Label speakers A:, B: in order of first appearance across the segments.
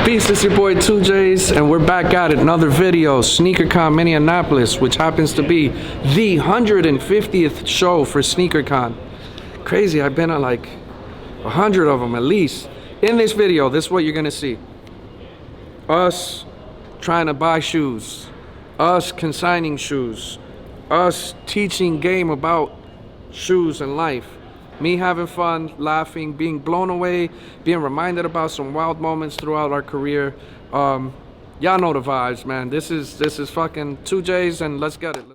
A: Peace, it's your boy 2Js, and we're back at it. Another video, Sneakercon Minneapolis, which happens to be the 150th show for Sneakercon. Crazy, I've been at like 100 of them at least. In this video, this is what you're gonna see. Us trying to buy shoes, us consigning shoes, us teaching game about shoes and life, me having fun, laughing, being blown away, being reminded about some wild moments throughout our career. Y'all know the vibes, man. This is fucking 2Js, and let's get it.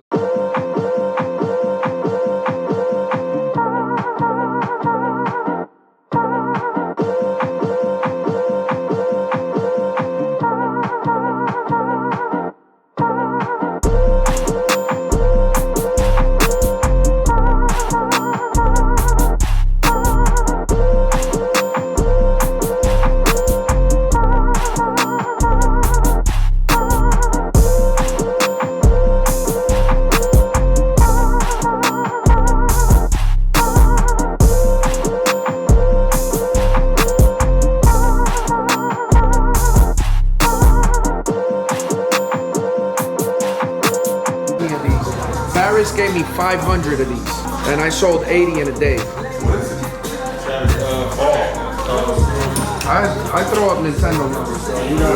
A: Paris gave me 500 of these, and I sold 80 in a day. I throw up Nintendo numbers, so you know.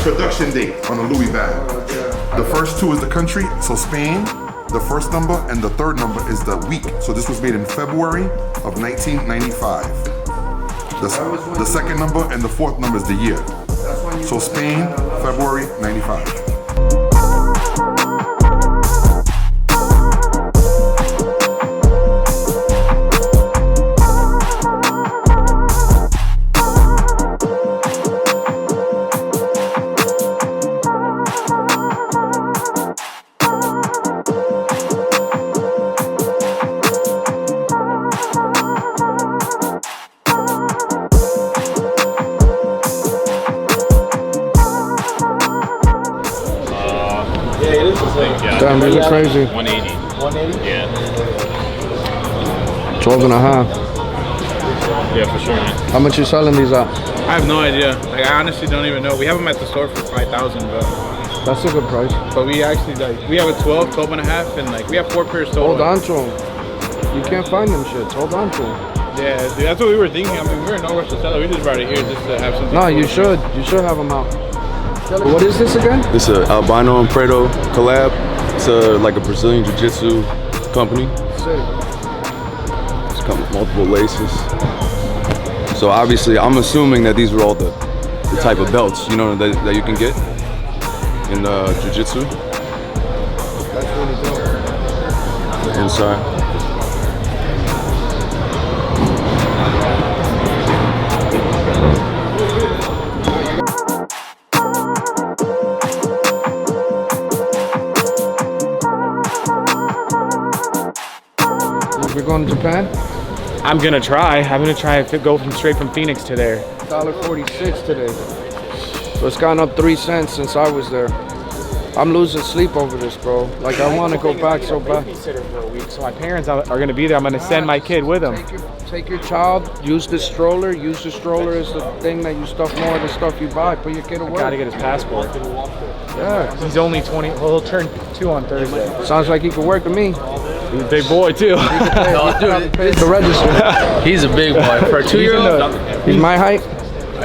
B: Production date on a Louis bag. The first two is the country, so Spain. The first number and the third number is the week. So this was made in February of 1995. The second number and the fourth number is the year. So Spain, February 95.
A: Damn, these are crazy.
C: 180. 180? Yeah.
A: 12 and a half.
C: Yeah, for sure, man.
A: How much you selling these at?
D: I have no idea. Like, I honestly don't even know. We have them at the store for 5,000, but
A: That's a good price.
D: we actually we have a 12, 12 and a half, and like we have 4 pairs total.
A: Hold on to them. You can't find them shits. Hold on to them.
D: Yeah, dude, that's what we were thinking. I mean, we were in no rush to sell it. We just brought it here just to have something.
A: No, you should. You should have them out. What is this again?
E: This is an Albino and Prado collab. It's like a Brazilian jiu-jitsu company.
A: Sick.
E: It's got multiple laces. So obviously, I'm assuming that these are all the type of belts, you know, that you can get in jiu-jitsu.
A: That's really dope.
E: Inside.
A: We're going to Japan?
D: I'm gonna try. I'm gonna try to go straight from Phoenix to there.
A: $1.46 today. So it's gone up 3 cents since I was there. I'm losing sleep over this, bro. Like, I want to go back so bad.
D: Babysitter for a week, so my parents are gonna be there. I'm gonna send my kid with them.
A: Take your child, use the stroller. Use the stroller as the thing that you stuff more of the stuff you buy. Put your kid away.
D: Gotta get his passport.
A: Yeah.
D: He's only 20. Well, he'll turn 2 on Thursday.
A: Sounds like he could work with me.
D: He's a big boy too.
A: The register.
C: He's a big boy. For a 2-year-old,
A: He's my height.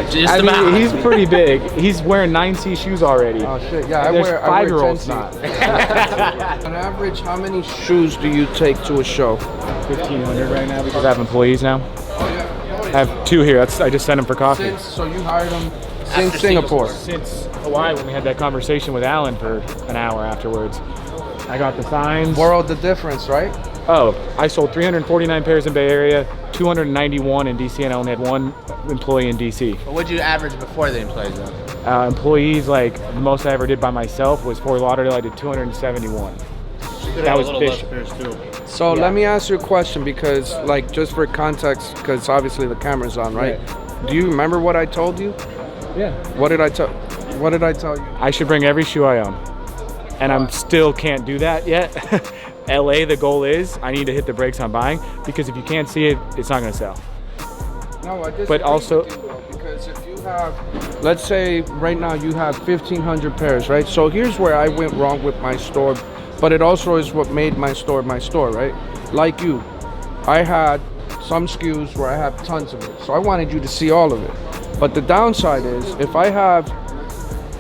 C: just
D: I
C: about.
D: mean, he's pretty big. He's wearing 9C shoes already.
A: Oh shit! Yeah, I
D: There's
A: wear
D: 5-year-olds
A: 10C.
D: not.
A: On average, how many shoes do you take to a show?
D: 1,500 right now because I have employees now. I have 2 here. I just sent them for coffee.
A: So you hired them since Singapore.
D: Since Hawaii, when we had that conversation with Alan for an hour afterwards. I got the signs.
A: World the difference, right?
D: Oh, I sold 349 pairs in Bay Area, 291 in DC, and I only had 1 employee in DC.
C: But what'd you average before the employees though?
D: Employees, like the most I ever did by myself was Fort Lauderdale. I did 271. That was fish.
A: So let me ask you a question, because like just for context, because obviously the camera's on, right? Do you remember what I told you?
D: Yeah.
A: What did I tell you?
D: I should bring every shoe I own. and I'm still can't do that yet. LA, the goal is I need to hit the brakes on buying, because if you can't see it, it's not gonna sell.
A: No, I disagree
D: But also,
A: with you, though, because if you have, let's say right now you have 1,500 pairs, right? So here's where I went wrong with my store, but it also is what made my store, right? Like you, I had some SKUs where I have tons of it, so I wanted you to see all of it. But the downside is, if I have,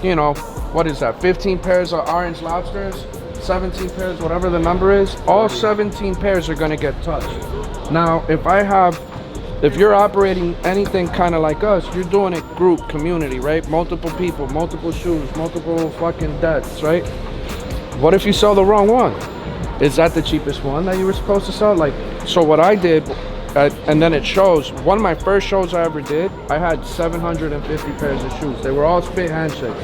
A: you know, what is that, 15 pairs of orange lobsters, 17 pairs, whatever the number is, all 17 pairs are gonna get touched. Now, if you're operating anything kind of like us, you're doing it group, community, right? Multiple people, multiple shoes, multiple fucking debts, right? What if you sell the wrong one? Is that the cheapest one that you were supposed to sell? Like, so what I did, and then it shows, one of my first shows I ever did, I had 750 pairs of shoes. They were all spit handshakes.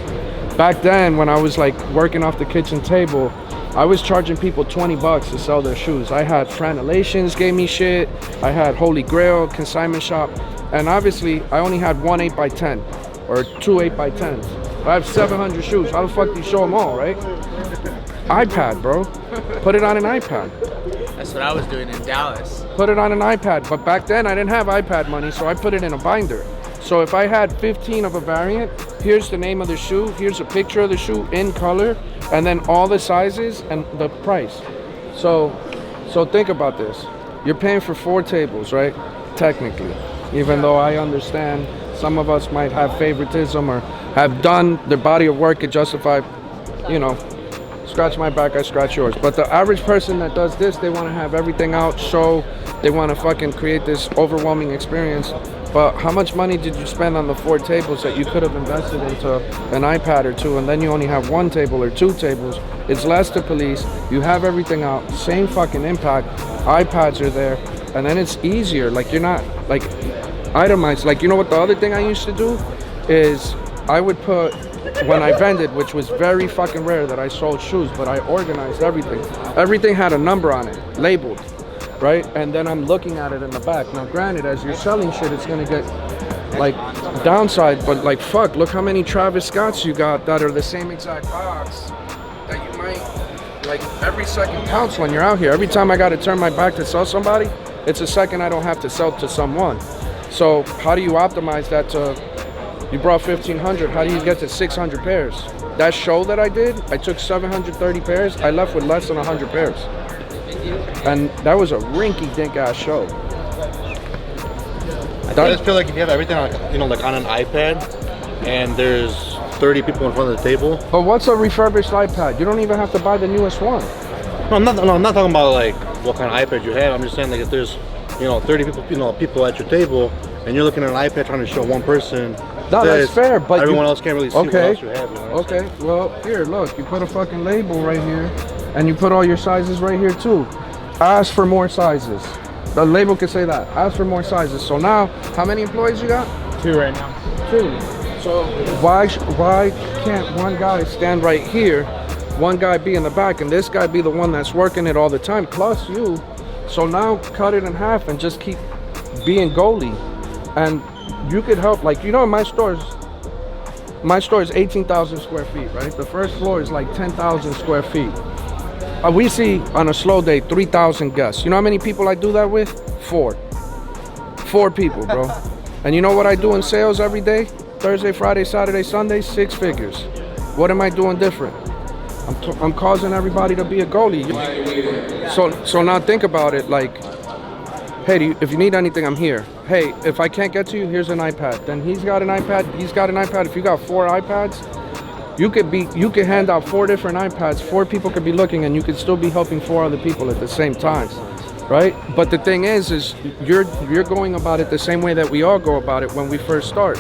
A: Back then, when I was like working off the kitchen table, I was charging people 20 bucks to sell their shoes. I had Franelations gave me shit. I had Holy Grail, consignment shop. And obviously, I only had one 8x10 or two 8x10s. I have 700 shoes. How the fuck do you show them all, right? iPad, bro. Put it on an iPad.
C: That's what I was doing in Dallas.
A: Put it on an iPad. But back then, I didn't have iPad money, so I put it in a binder. So if I had 15 of a variant, here's the name of the shoe, here's a picture of the shoe in color, and then all the sizes and the price. So think about this. You're paying for 4 tables, right? Technically. Even though I understand some of us might have favoritism or have done their body of work to justify, you know, scratch my back, I scratch yours. But the average person that does this, they want to have everything out, show, they want to fucking create this overwhelming experience. But how much money did you spend on the 4 tables that you could have invested into an iPad or 2, and then you only have 1 table or 2 tables? It's less to police. You have everything out, same fucking impact. iPads are there, and then it's easier. Like, you're not like itemized. Like, you know what the other thing I used to do is I would put, when I vended, which was very fucking rare that I sold shoes, but I organized everything. Everything had a number on it, labeled. Right? And then I'm looking at it in the back. Now, granted, as you're selling shit, it's gonna get like downside, but like, fuck, look how many Travis Scotts you got that are the same exact box that you might, like, every second counts when you're out here. Every time I gotta turn my back to sell somebody, it's a second I don't have to sell to someone. So how do you optimize that to, you brought 1,500, how do you get to 600 pairs? That show that I did, I took 730 pairs, I left with less than 100 pairs. And that was a rinky-dink ass show.
F: I just feel like if you have everything on, you know, like on an iPad, and there's 30 people in front of the table.
A: But what's a refurbished iPad? You don't even have to buy the newest one.
F: No, I'm not talking about like what kind of iPad you have. I'm just saying, like, if there's, you know, 30 people, you know, people at your table, and you're looking at an iPad trying to show one person.
A: No, that's fair, but
F: everyone else can't really see what else you have. You know what I'm saying?
A: Okay, well, here, look, you put a fucking label right here, and you put all your sizes right here too. Ask for more sizes. The label could say that. Ask for more sizes. So now, how many employees you got?
D: 2 right now.
A: 2. So why can't one guy stand right here, one guy be in the back, and this guy be the one that's working it all the time, plus you? So now cut it in half and just keep being goalie. And you could help, like, you know, my store is 18,000 square feet, right? The first floor is like 10,000 square feet. We see on a slow day 3,000 guests. You know how many people I do that with? 4 people, bro. And you know what I do in sales every day? Thursday, Friday, Saturday, Sunday, 6 figures. What am I doing different? I'm causing everybody to be a goalie. So now think about it, like, hey, if you need anything, I'm here. Hey, if I can't get to you, here's an iPad. Then he's got an iPad, he's got an iPad. If you got 4 iPads, you could hand out 4 different iPads, 4 people could be looking, and you could still be helping 4 other people at the same time, right? But the thing is you're going about it the same way that we all go about it when we first start.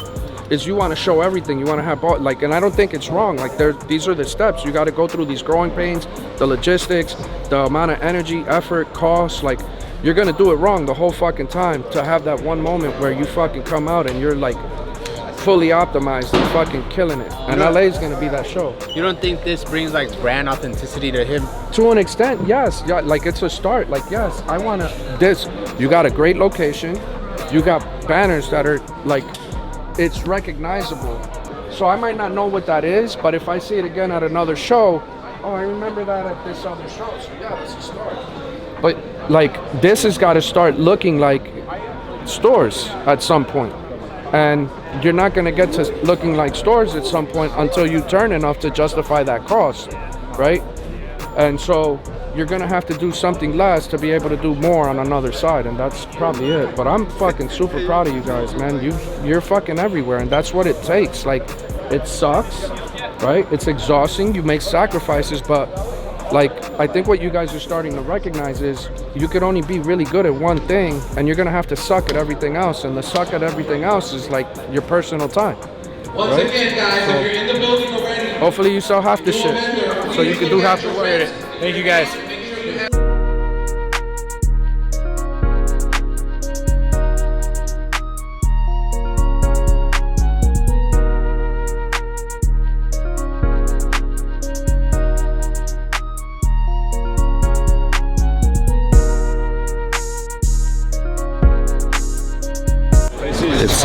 A: Is you want to show everything, you want to have all, like, and I don't think it's wrong. Like, these are the steps. You got to go through these growing pains, the logistics, the amount of energy, effort, cost. Like, you're gonna do it wrong the whole fucking time to have that one moment where you fucking come out and you're like fully optimized and fucking killing it. And LA is gonna be that show.
C: You don't think this brings like brand authenticity to him?
A: To an extent, yes. Yeah, like, it's a start. Like, yes, I wanna this. You got a great location. You got banners that are like, it's recognizable. So I might not know what that is, but if I see it again at another show, oh, I remember that at this other show. So yeah, it's a store. But like this has got to start looking like stores at some point. And you're not going to get to looking like stores at some point until you turn enough to justify that cost, right? And so you're going to have to do something less to be able to do more on another side, and that's probably it. But I'm fucking super proud of you guys, man. You're fucking everywhere, and that's what it takes. Like, it sucks, right? It's exhausting. You make sacrifices, but like, I think what you guys are starting to recognize is you could only be really good at one thing, and you're gonna have to suck at everything else, and the suck at everything else is like your personal time.
G: Once
A: right?
G: again, guys,
A: So,
G: if you're in the building already,
A: hopefully you sell half the shit, so you can do half the work.
D: Thank you guys.
F: It's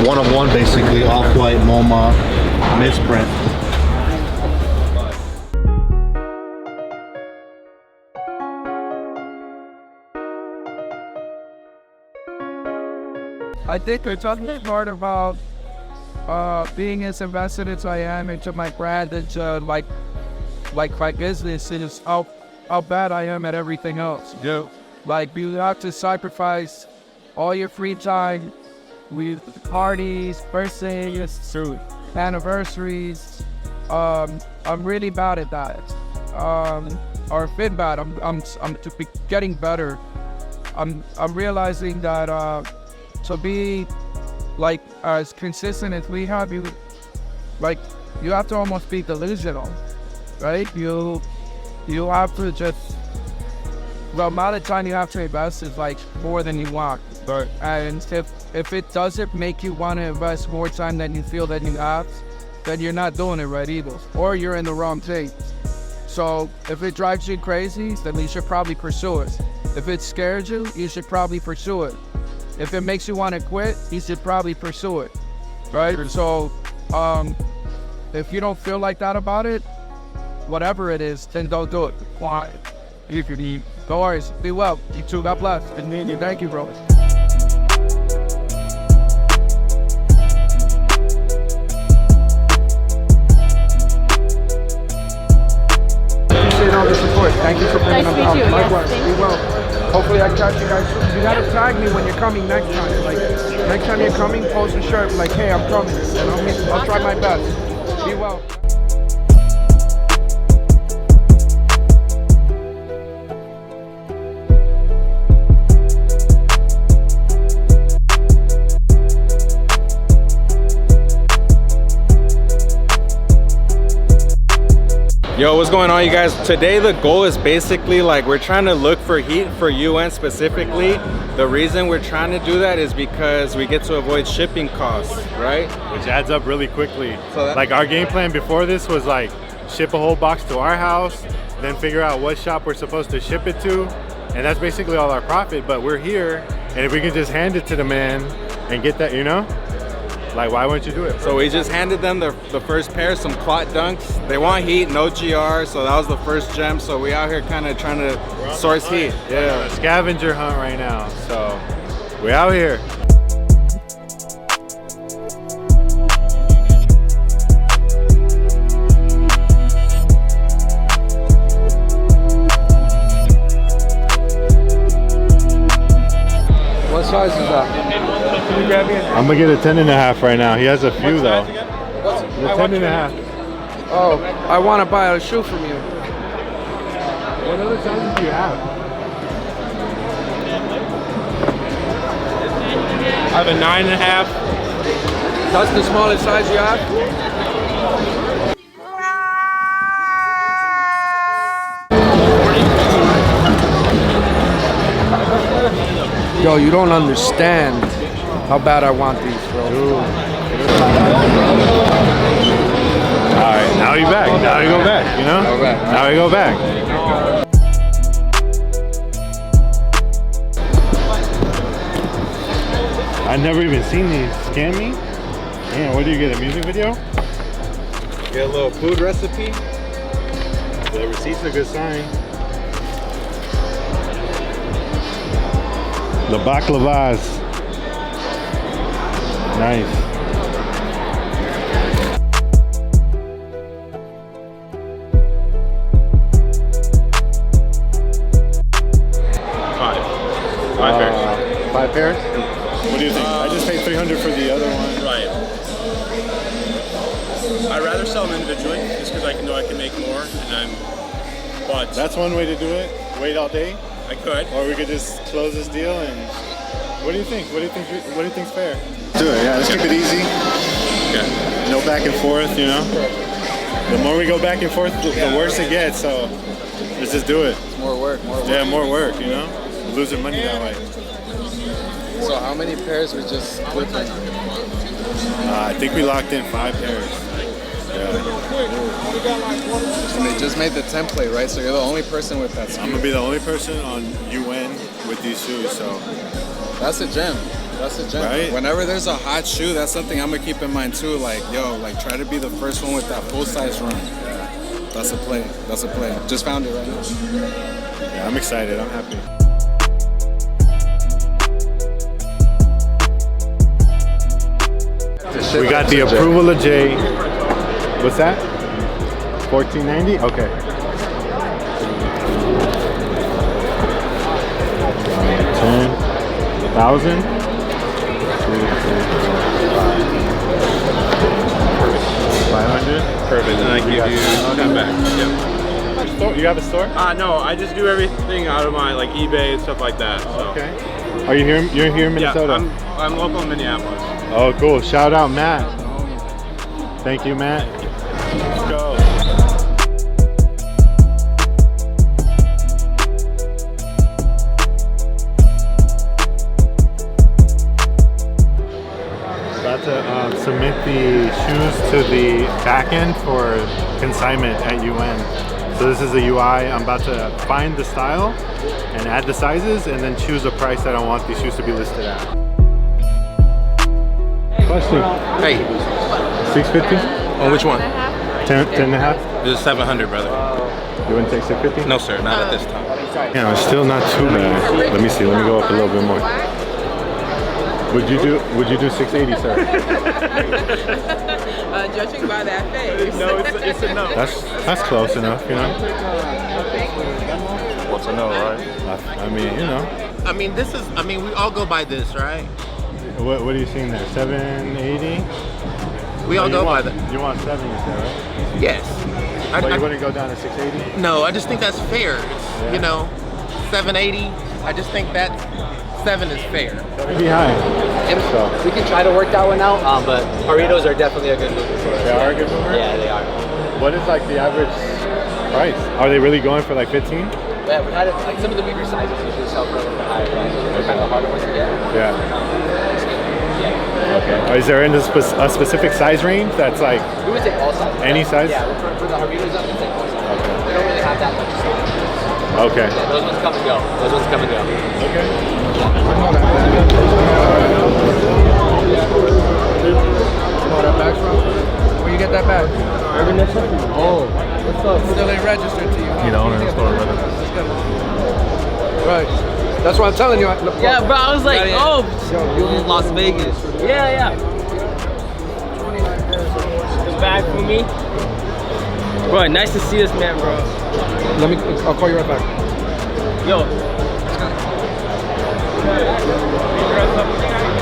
F: one-of-one basically, off-white, MoMA, misprint.
H: I think the toughest part about being as invested as I am into my brand, into like my business, is how bad I am at everything else.
F: Yeah.
H: Like, you have to sacrifice all your free time with parties, birthdays, anniversaries. I'm really bad at that. Or been bad. I'm to be getting better. I'm realizing that to be like as consistent as we have, you have to almost be delusional, right? You have to just, the amount of time you have to invest is like more than you want. Right. And if it doesn't make you want to invest more time than you feel that you have, then you're not doing it right either, or you're in the wrong thing. So if it drives you crazy, then you should probably pursue it. If it scares you, you should probably pursue it. If it makes you want to quit, you should probably pursue it, right? So if you don't feel like that about it, whatever it is, then don't do it. Why? If you need, no worries. Be well. You too. God bless. And thank you, bro.
A: Appreciate all the support. Thank you for bringing
I: Nice
A: them
I: to meet
A: out.
I: you.
A: Likewise.
I: Yes,
A: Be well. Hopefully I catch you guys soon. You gotta tag me when you're coming next time. Like, next time you're coming, post a shirt like, hey, I'm coming. And I'll try my best. Be well.
J: Yo, what's going on, you guys? Today the goal is basically like we're trying to look for heat for UN specifically. The reason we're trying to do that is because we get to avoid shipping costs, right?
K: Which adds up really quickly.
J: So
K: like our game plan before this was like ship a whole box to our house, then figure out what shop we're supposed to ship it to, and that's basically all our profit. But we're here, and if we can just hand it to the man and get that, you know? Like, why wouldn't you do it?
J: So we just handed them the first pair, some clot dunks. They want heat, no GR, so that was the first gem. So we out here kind of trying to source heat.
K: Yeah, on a scavenger hunt right now. So we out here.
A: What size is that?
K: I'm gonna get a 10.5 right now. He has a few though. The 10.5.
A: Oh, I want to buy a shoe from you.
K: What other sizes do you have?
J: I have a 9.5.
A: That's the smallest size you have? Yo, you don't understand how bad I want these, bro.
K: All right, now you back. Now you go back. You know? Now we go back. I've never even seen these. Scan me? Man, what do you get? A music video?
J: Get a little food recipe.
K: The receipt's a good sign. The baklavas. Nice.
J: Five pairs.
K: 5 pairs? What do you think? I just paid 300 for the other one.
I: Right. I'd rather sell them individually just because I know I can make more, but
K: That's one way to do it. Wait all day.
I: I could.
K: Or we could just close this deal and what do you think? What do you think's fair? Do it, yeah, let's keep it easy.
I: Okay.
K: No back and forth, you know? The more we go back and forth, the worse it gets, so let's just do it.
J: It's more work,
K: Yeah, more work, you know? We're losing money that way.
J: So how many pairs we just clipped in?
K: I think we locked in 5 pairs. Yeah.
J: And they just made the template, right? So you're the only person with that.
K: I'm gonna be the only person on UN with these shoes, so.
J: That's a gem. That's a gem.
K: Right?
J: Whenever there's a hot shoe, that's something I'm gonna keep in mind too. Like, yo, like try to be the first one with that full size run. Yeah. That's a play. That's a play. Just found it right now.
K: Yeah, I'm excited. I'm happy. We got the approval of Jay. What's that? $14.90? Okay. 10,000.
I: Perfect. And I give you 10 back. Yep.
K: You have a store?
I: No, I just do everything out of my like eBay and stuff like that. So.
K: Okay. Are you here? You're here in Minnesota?
I: Yeah, I'm local in Minneapolis.
K: Oh, cool. Shout out Matt. Thank you, Matt. Let's go. About to submit the shoes to the back end for consignment at UN. So this is the UI. I'm about to find the style and add the sizes and then choose a price that I want these shoes to be listed at. Question.
I: Hey,
K: 650?
I: on which one?
K: 10 and a half?
I: This is 700, brother.
K: You wouldn't take 650?
I: No, sir, not at this time.
K: Yeah, it's still not too bad. Let me see. Let me go up a little bit more. Would you do 680, sir?
L: Judging by that face.
I: No, it's a no.
K: That's close enough, you know.
I: What's a no, right?
K: I mean, you know.
M: I mean, we all go by this, right?
K: What are you seeing there? 780?
M: We all go by that.
K: You want 7, you said, right?
M: Yes.
K: But you wouldn't go down to 680?
M: No, I just think that's fair.
K: Yeah.
M: You know, 780. I just think that 7 is fair.
K: Maybe high. So.
N: We can try to work that one out, but burritos are definitely a good mover for us.
K: They are a good mover?
N: Yeah, they are.
K: What is like the average price? Are they really going for like 15?
N: Yeah, we had it, like some of the bigger sizes usually sell for a little bit higher, right? They're kind of the harder ones to get.
K: Yeah.
N: Yeah.
K: Okay. Is there a specific size range that's like?
N: We would take all sizes.
K: Any size?
N: Yeah, for the burritos up, we take all sizes.
K: Okay.
N: We don't really have that much stock.
K: Okay.
N: Yeah, those ones come and go. Those ones come and go.
K: Okay.
H: Where you get that bag?
N: Urban Necessities.
H: Oh, what's up? Still ain't registered to you.
K: You know, in the store, brother.
A: Right. That's what I'm telling you.
N: Yeah, bro, I was like, oh,
A: you
N: in Las Vegas. Yeah. The bag for me. Bro, nice to see this man, bro.
A: I'll call you right back.
N: Yo.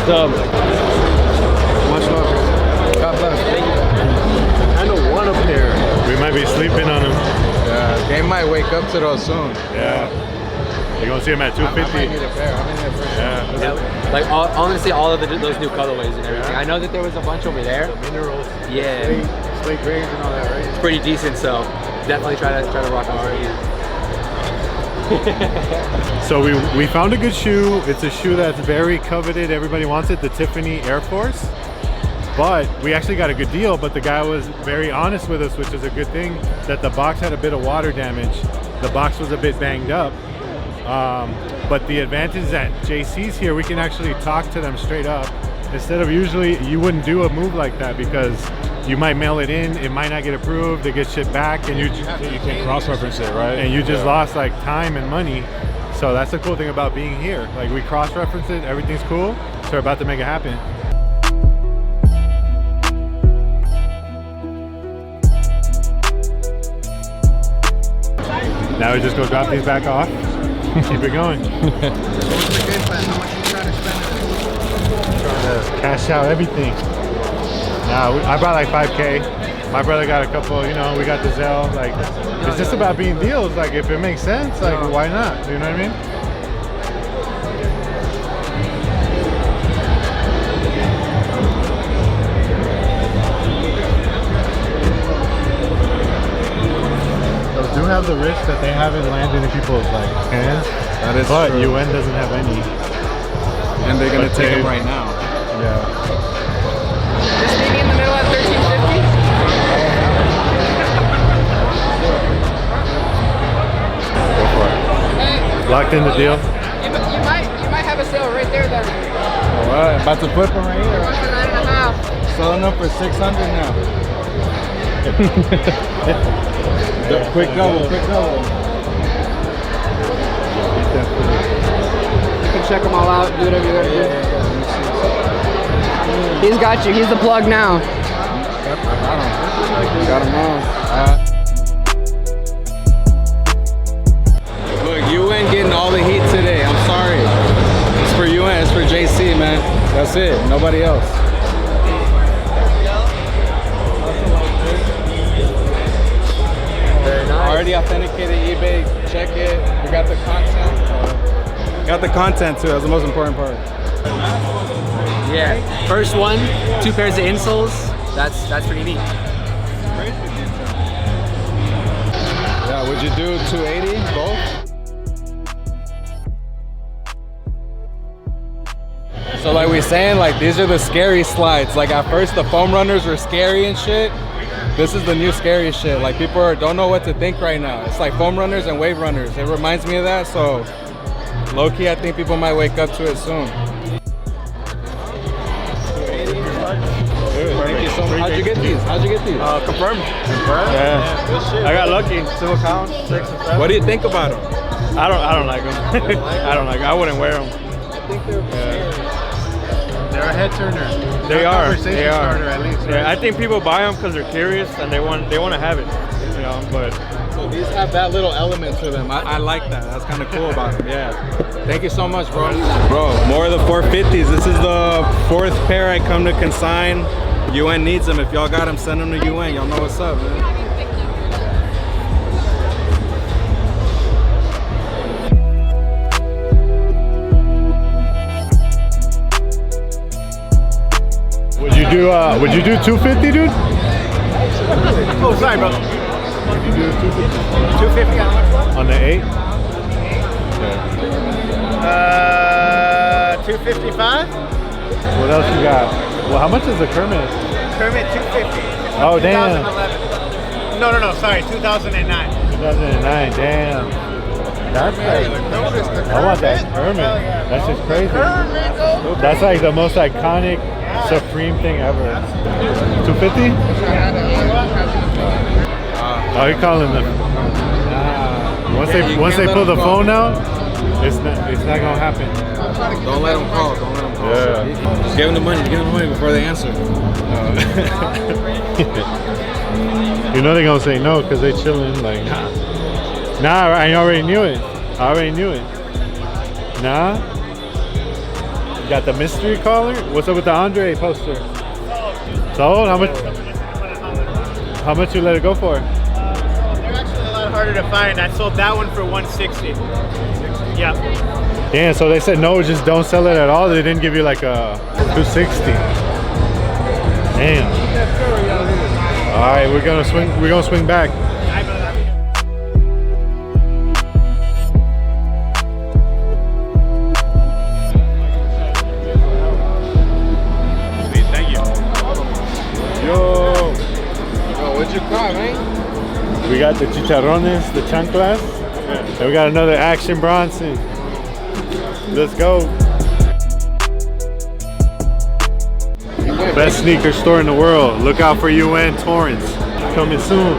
A: Much love. God bless.
K: I know one up there. We might be sleeping on him.
J: Yeah, they might wake up to those soon.
K: Yeah. You're gonna see him at 250.
J: I might need a pair.
N: Yeah, like honestly, all of those new colorways and everything. I know that there was a bunch over there.
K: The minerals.
N: Yeah.
K: Slate grains and all that, right?
N: It's pretty decent, so definitely try to rock on.
K: So we found a good shoe. It's a shoe that's very coveted. Everybody wants it. The Tiffany Air Force. But we actually got a good deal. But the guy was very honest with us, which is a good thing. That the box had a bit of water damage. The box was a bit banged up. But the advantage is that JC's here, we can actually talk to them straight up. Instead of usually, you wouldn't do a move like that because you might mail it in, it might not get approved, it gets shipped back, and you
D: can cross-reference it, right?
K: And you just lost like time and money. So that's the cool thing about being here. Like we cross-reference it, everything's cool. So we're about to make it happen. Now we just go drop these back off. Keep it going. Trying to cash out everything. Now I bought like 5K. My brother got a couple, you know, we got the Zelle. Like, it's just about being deals. Like, if it makes sense, like, why not? You know what I mean? Those do have the risk that they haven't landed in people's like hands.
J: That is
K: but
J: true.
K: UN doesn't have any.
J: And they're gonna take them right now.
K: Yeah.
L: Just maybe in the middle at 1350.
K: Go for it. Locked in the deal.
L: You might have a sale right there then.
J: Alright, about to flip them right here.
L: 9.5.
J: Selling them for 600 now. Quick double, quick double.
L: You can check them all out, do whatever you gotta do. He's got you, he's the plug now.
J: Got him on. Look, UN getting all the heat today. I'm sorry. It's for UN, it's for JC, man. That's it, nobody else.
N: Very nice.
J: Already authenticated eBay, check it. We got the content. Got the content too, that's the most important part.
N: Yeah, first one, 2 pairs of insoles. That's pretty neat.
J: Yeah, would you do 280 both? So like we saying, like these are the scary slides. Like at first the foam runners were scary and shit. This is the new scary shit. Like people don't know what to think right now. It's like foam runners and wave runners. It reminds me of that. So low key, I think people might wake up to it soon. Thank you so much. How'd you get these?
K: Confirmed. Yeah. I got lucky. 2 accounts, 6 and 7.
J: What do you think about them?
K: I don't like them. I don't like them. I wouldn't wear them.
J: I think they're scary.
K: They're a head turner. They are. They are. Starter, at least, right? Yeah, I think people buy them because they're curious and they want to have it. You know, but
J: so these have that little element to them. I like that. That's kind of cool about them. Yeah. Thank you so much, bro. Bro, more of the 450s. This is the 4th pair I come to consign. UN needs them. If y'all got them, send them to UN. Y'all know what's up, man.
K: Would you do 250, dude?
F: Oh, sorry, bro.
K: Would you do 250?
F: 250 on which one?
K: On the 8?
F: 255.
K: What else you got? Well, how much is the Kermit?
F: Kermit 250.
K: Oh, damn.
F: 2011. No, sorry, 2009.
K: 2009, damn. That's like, I want that Kermit. That's just crazy. That's like the most iconic Supreme thing ever. 250? Oh, you're calling them. Once they pull the phone out, it's not gonna happen.
J: Don't let them call. Yeah. Just give them the money. Before they answer.
K: You know they're gonna say no because they chilling. Like, nah, I already knew it. Nah. You got the mystery caller? What's up with the Andre poster? Sold? How much you let it go for?
F: They're actually a lot harder to find. I sold that one for 160. Yeah.
K: Damn, so they said no, just don't sell it at all. They didn't give you like a 260. Damn. All right, we're gonna swing back.
J: What'd you got, man?
K: We got the chicharrones, the chanclas, and we got another Action Bronson. Let's go. Best sneaker store in the world. Look out for UN Torrance. Coming soon.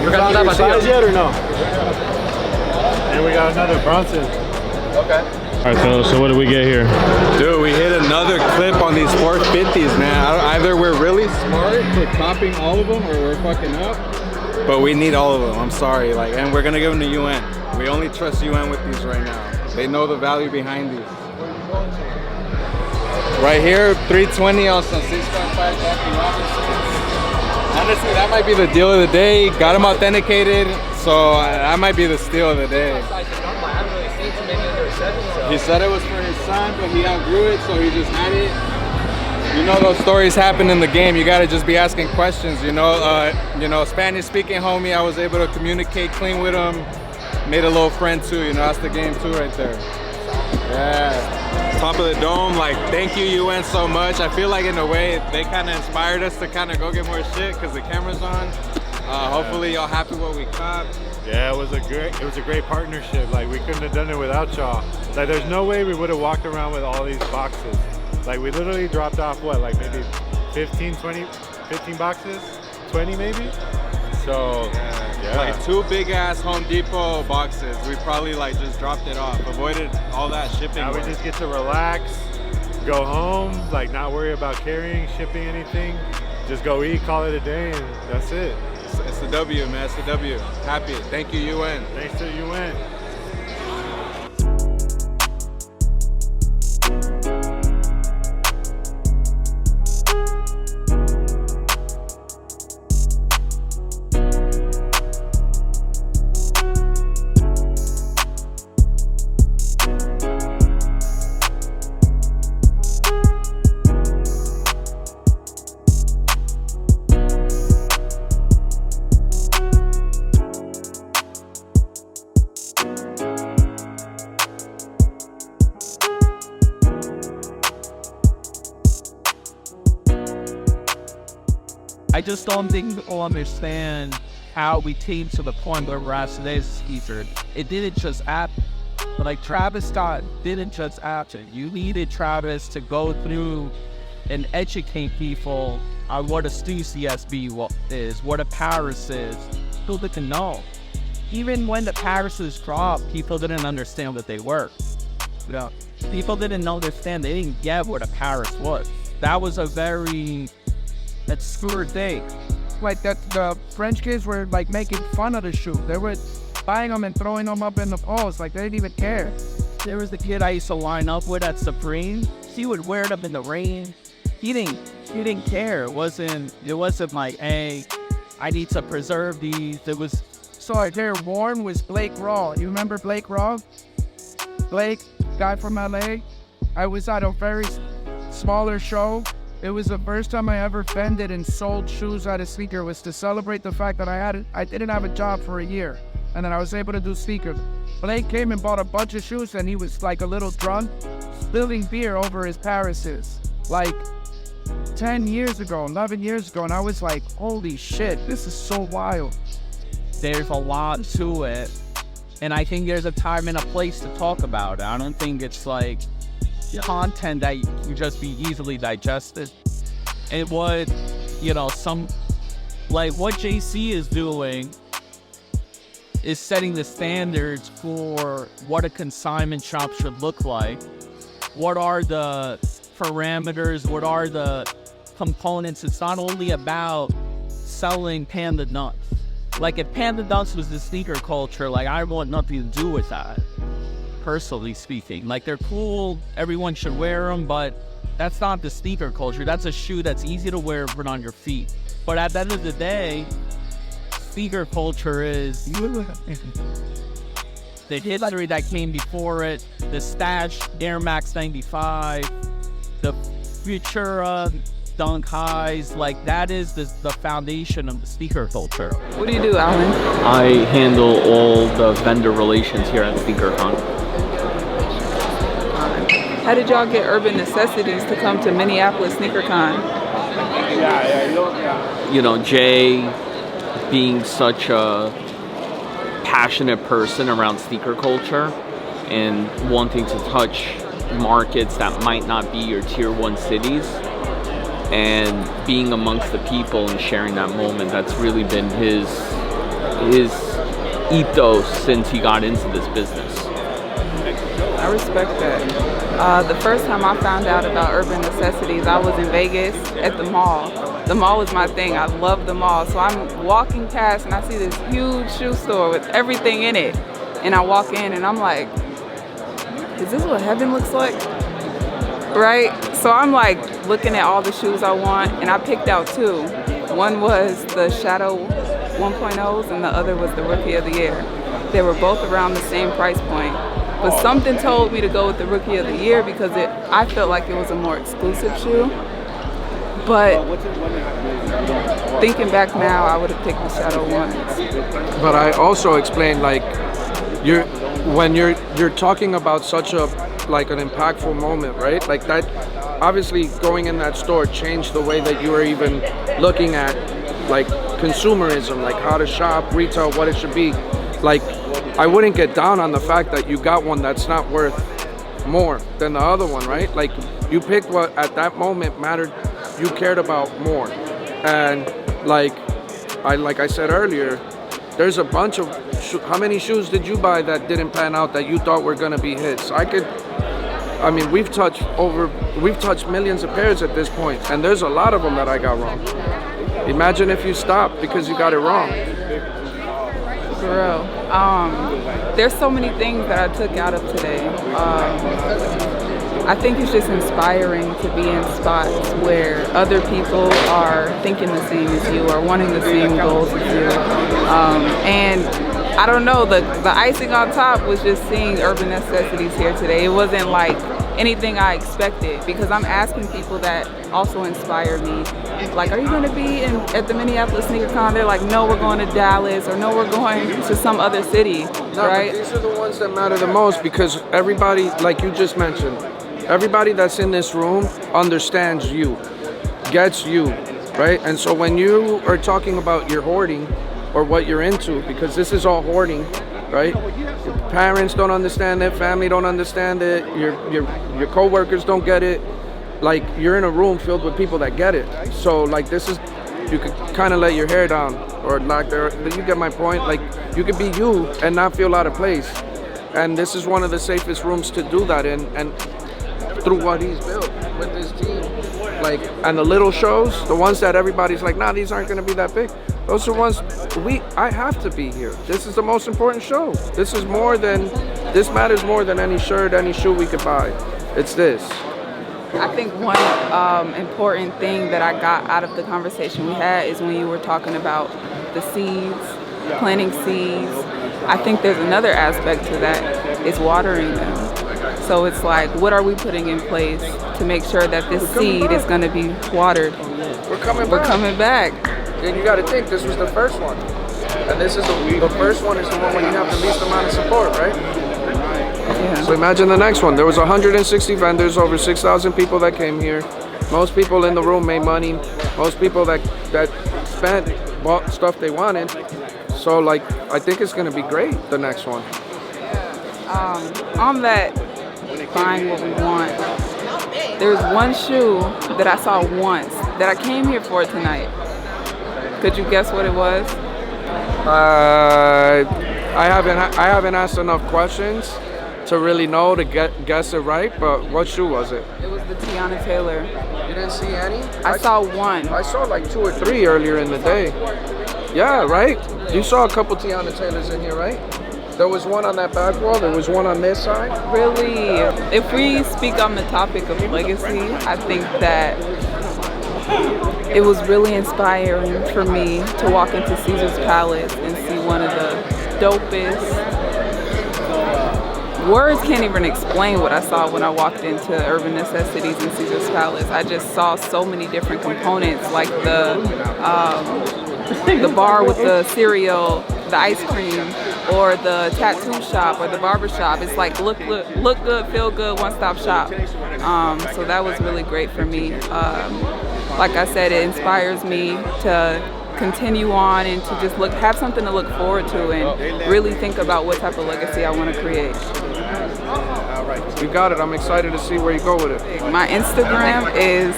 N: You got your size
K: yet or no? And we got another Bronson.
N: Okay.
K: All right, so what did we get here?
J: Dude, we hit another clip on these 450s, man. Either we're really smart for copying all of them or we're fucking up. But we need all of them, I'm sorry. And we're gonna give them to UN. We only trust UN with these right now. They know the value behind these. Right here, 320 on some 6.5 Jackie Robinson. Honestly, that might be the deal of the day. Got them authenticated, so that might be the steal of the day. He said it was for his son, but he outgrew it, so he just had it. You know those stories happen in the game. You gotta just be asking questions. You know, Spanish-speaking homie, I was able to communicate clean with him. Made a little friend too. You know, that's the game too, right there. Yeah. Top of the dome. Thank you, UN, so much. I feel like in a way they kind of inspired us to kind of go get more shit because the camera's on. Hopefully y'all happy what we caught.
K: Yeah, it was a great partnership. We couldn't have done it without y'all. There's no way we would have walked around with all these boxes. We literally dropped off what, maybe 15 boxes? 20 maybe? So, yeah.
J: 2 big ass Home Depot boxes. We probably just dropped it off. Avoided all that shipping.
K: Now we just get to relax, go home, not worry about carrying, shipping anything. Just go eat, call it a day, and that's it.
J: It's a W, man. It's a W. Happy. Thank you, UN.
K: Thanks to UN.
H: I just don't think people understand how we came to the point where we're at today's sneaker. It didn't just happen. But Travis Scott didn't just happen. You needed Travis to go through and educate people on what a Stussy SB is, what a Paris is. People didn't know. Even when the Parises dropped, people didn't understand what they were. People didn't understand. They didn't get what a Paris was. That was a very obscure thing. The French kids were making fun of the shoe. They were buying them and throwing them up in the post. They didn't even care. There was the kid I used to line up with at Supreme. He would wear it up in the rain. He didn't care. It wasn't hey, I need to preserve these. It was they're worn was Blake Raw. You remember Blake Raw? Blake, guy from LA. I was at a very smaller show. It was the first time I ever vended and sold shoes at a sneaker. It was to celebrate the fact that I didn't have a job for a year, and then I was able to do sneakers. Blake came and bought a bunch of shoes, and he was a little drunk, spilling beer over his Parises, 10 years ago, 11 years ago, and I was like, holy shit, this is so wild. There's a lot to it, and I think there's a time and a place to talk about it. I don't think it's content that you just be easily digested. And what JC is doing is setting the standards for what a consignment shop should look like. What are the parameters? What are the components? It's not only about selling Panda Nuts. If Panda Nuts was the sneaker culture, I want nothing to do with that. Personally speaking, they're cool, everyone should wear them, but that's not the sneaker culture. That's a shoe that's easy to wear and put on your feet. But at the end of the day, sneaker culture is the history that came before it, the Stash Air Max 95, the Futura Dunk Highs, that is the foundation of the sneaker culture.
O: What do you do, Alan?
N: I handle all the vendor relations here at Sneakercon.
O: How did y'all get Urban Necessities to come to Minneapolis Sneakercon?
N: Jay,
P: being such a passionate person around sneaker culture and wanting to touch markets that might not be your tier 1 cities, and being amongst the people and sharing that moment. That's really been his ethos since he got into this business.
O: I respect that. The first time I found out about Urban Necessities, I was in Vegas at the mall. The mall is my thing. I love the mall. So I'm walking past and I see this huge shoe store with everything in it. And I walk in and I'm like, is this what heaven looks like? Right? So I'm like looking at all the shoes I want, and I picked out 2. One was the Shadow 1.0s and the other was the Rookie of the Year. They were both around the same price point. But something told me to go with the Rookie of the Year because I felt like it was a more exclusive shoe. But thinking back now, I would have picked the Shadow ones.
A: But I also explained, like, when you're talking about such a like an impactful moment, right? Like that, obviously going in that store changed the way that you were even looking at like consumerism, like how to shop, retail, what it should be. Like, I wouldn't get down on the fact that you got one that's not worth more than the other one, right? Like, you picked what at that moment mattered, you cared about more. And like I said earlier, there's a bunch of how many shoes did you buy that didn't pan out that you thought were gonna be hits? I mean, we've touched millions of pairs at this point, and there's a lot of them that I got wrong. Imagine if you stopped because you got it wrong.
O: For real. There's so many things that I took out of today. I think it's just inspiring to be in spots where other people are thinking the same as you or wanting the same goals as you. And I don't know, the icing on top was just seeing Urban Necessities here today. It wasn't like anything I expected, because I'm asking people that also inspire me. Like, are you going to be at the Minneapolis Sneakercon? They're like, no, we're going to Dallas, or no, we're going to some other city, right?
A: These are the ones that matter the most, because everybody, like you just mentioned, everybody that's in this room understands you, gets you, right? And so when you are talking about your hoarding or what you're into, because this is all hoarding, right? Your parents don't understand it, family don't understand it, your co-workers don't get it. Like, you're in a room filled with people that get it. So like, this is, you could kind of let your hair down, or like, you get my point? Like, you could be you and not feel out of place. And this is one of the safest rooms to do that in, and through what he's built with his team. Like, and the little shows, the ones that everybody's like, nah, these aren't gonna be that big. Those are ones I have to be here. This is the most important show. This matters more than any shirt, any shoe we could buy. It's this.
O: I think one important thing that I got out of the conversation we had is when you were talking about the seeds, planting seeds. I think there's another aspect to that, is watering them. So it's like, what are we putting in place to make sure that this seed is going to be watered?
A: We're coming back. And you got to think, this was the first one. And this is the first one is the one when you have the least amount of support, right?
O: Yeah.
A: So imagine the next one. There was 160 vendors, over 6,000 people that came here. Most people in the room made money. Most people that spent bought stuff they wanted. So like, I think it's going to be great, the next one.
O: On that buying what we want, there's one shoe that I saw once that I came here for tonight. Could you guess what it was?
A: I haven't asked enough questions to really know to guess it right, but what shoe was it?
O: It was the Tiana Taylor.
A: You didn't see any?
O: I saw one.
A: I saw like 2 or 3 earlier in the day. Yeah, right? You saw a couple Tiana Taylors in here, right? There was one on that back wall, there was one on this side.
O: Really, if we speak on the topic of legacy, I think that it was really inspiring for me to walk into Caesar's Palace and see one of the dopest. Words can't even explain what I saw when I walked into Urban Necessities and Caesar's Palace. I just saw so many different components, like the bar with the cereal, the ice cream, or the tattoo shop, or the barber shop. It's like look good, feel good, one-stop shop. So that was really great for me. Like I said, it inspires me to continue on and to just have something to look forward to and really think about what type of legacy I want to create.
A: All right, you got it. I'm excited to see where you go with it.
O: My Instagram is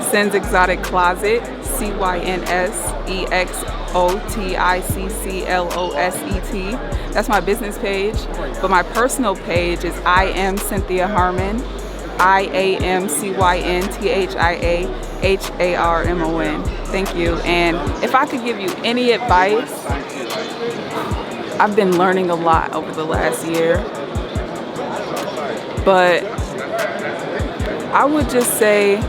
O: Sens Exotic Closet, CYNSEXOTICCLOSET. That's my business page, but my personal page is I am Cynthia Harmon, IAMCYNTHIAHARMON. Thank you. And if I could give you any advice, I've been learning a lot over the last year, but I would just say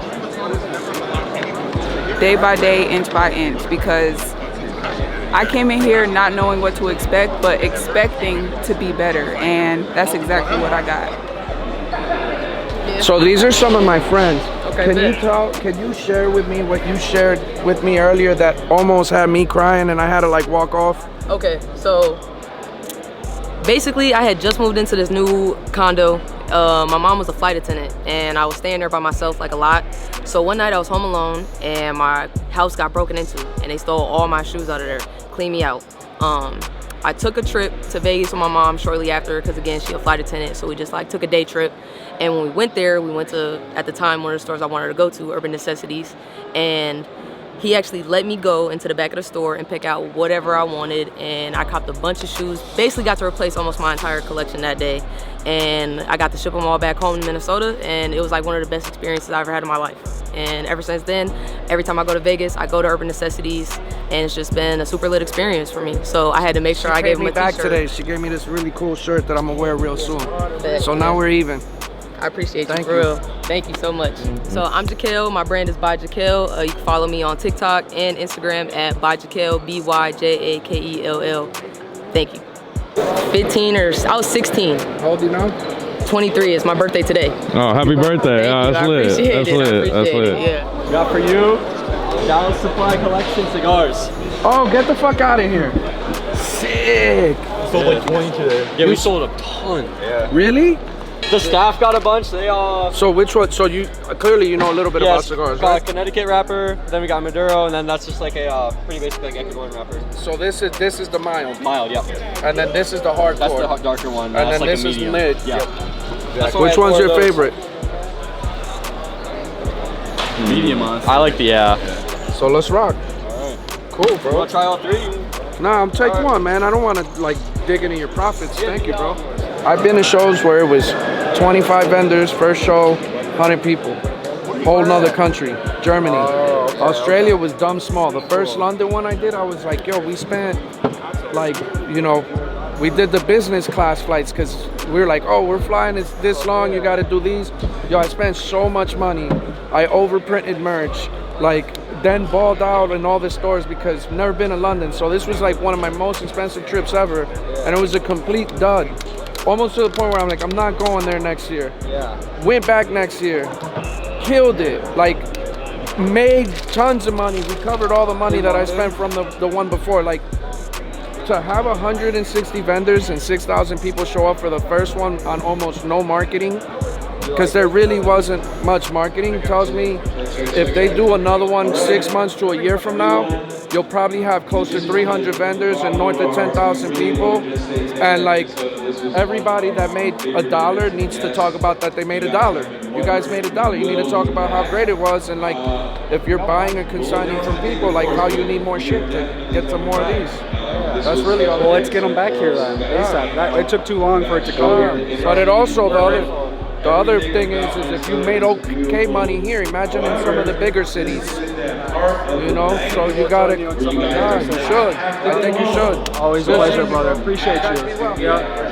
O: day by day, inch by inch, because I came in here not knowing what to expect, but expecting to be better, and that's exactly what I got.
A: So these are some of my friends.
L: Okay,
A: Can you share with me what you shared with me earlier that almost had me crying and I had to like walk off?
Q: Okay, so basically I had just moved into this new condo. My mom was a flight attendant and I was staying there by myself like a lot. So one night I was home alone and my house got broken into and they stole all my shoes out of there, cleaned me out. I took a trip to Vegas with my mom shortly after because again, she's a flight attendant, so we just like took a day trip. And when we went there, we went to, at the time, one of the stores I wanted to go to, Urban Necessities, and he actually let me go into the back of the store and pick out whatever I wanted, and I copped a bunch of shoes. Basically got to replace almost my entire collection that day, and I got to ship them all back home to Minnesota, and it was like one of the best experiences I ever had in my life. And ever since then, every time I go to Vegas, I go to Urban Necessities, and it's just been a super lit experience for me. So I had to make sure I gave him a
A: back
Q: t-shirt.
A: today. She gave me this really cool shirt that I'm gonna wear real soon. So now we're even.
Q: I appreciate you, for real. Thank you so much. So I'm Jaquel, my brand is by Jaquel. You can follow me on TikTok and Instagram at by Jaquel, BYJAKELL. Thank you. 15 or, I was 16.
A: How old are you now?
Q: 23, it's my birthday today.
R: Oh, happy birthday. Oh, that's lit. That's lit. That's lit.
Q: Yeah.
N: Got for you, Dallas Supply Collection cigars.
A: Oh, get the fuck out of here. Sick.
N: Sold like 20 today. Yeah, we sold a ton. Yeah.
A: Really?
N: The staff got a bunch. They
A: So which one? So you clearly you know a little bit about cigars,
N: got
A: right?
N: a Connecticut wrapper. Then we got Maduro, and then that's just like a pretty basic like Ecuadorian wrapper.
A: So this is the mild.
N: Mild, yeah.
A: And then this is the hardcore.
N: That's the darker one.
A: And
N: That's
A: then
N: like
A: this
N: a
A: is
N: medium.
A: mid.
N: Yeah.
A: Which one's your favorite?
N: Medium, honestly. I like the
A: So let's rock.
N: Alright.
A: Cool, bro.
N: You wanna try all three?
A: Nah, I'm take one, man. I don't want to like dig into your profits. Thank you, bro. I've been to shows where it was 25 vendors, first show, 100 people. Whole nother country, Germany. Australia was dumb small. The first London one I did, I was like, yo, we spent like, you know, we did the business class flights because we were like, oh, we're flying this long, you got to do these. Yo, I spent so much money. I overprinted merch, like then balled out in all the stores because I've never been to London. So this was like one of my most expensive trips ever. And it was a complete dud. Almost to the point where I'm like, I'm not going there next year.
N: Yeah.
A: Went back next year, killed it. Like, made tons of money. Recovered all the money that I spent from the one before. Like, to have 160 vendors and 6,000 people show up for the first one on almost no marketing, because there really wasn't much marketing, tells me if they do another one 6 months to a year from now, you'll probably have close to 300 vendors and north of 10,000 people. And like, everybody that made $1 needs to talk about that they made $1. You guys made $1. You need to talk about how great it was, and like, if you're buying and consigning from people, like how you need more shit to get some more of these. That's really all.
D: Well, let's get them back here then. ASAP. It took too long for it to come here.
A: But it also, the other thing is if you made okay money here, imagine in some of the bigger cities. You know, so you gotta, you should. I think you should.
D: Always a pleasure, brother. Appreciate you.
A: Yeah.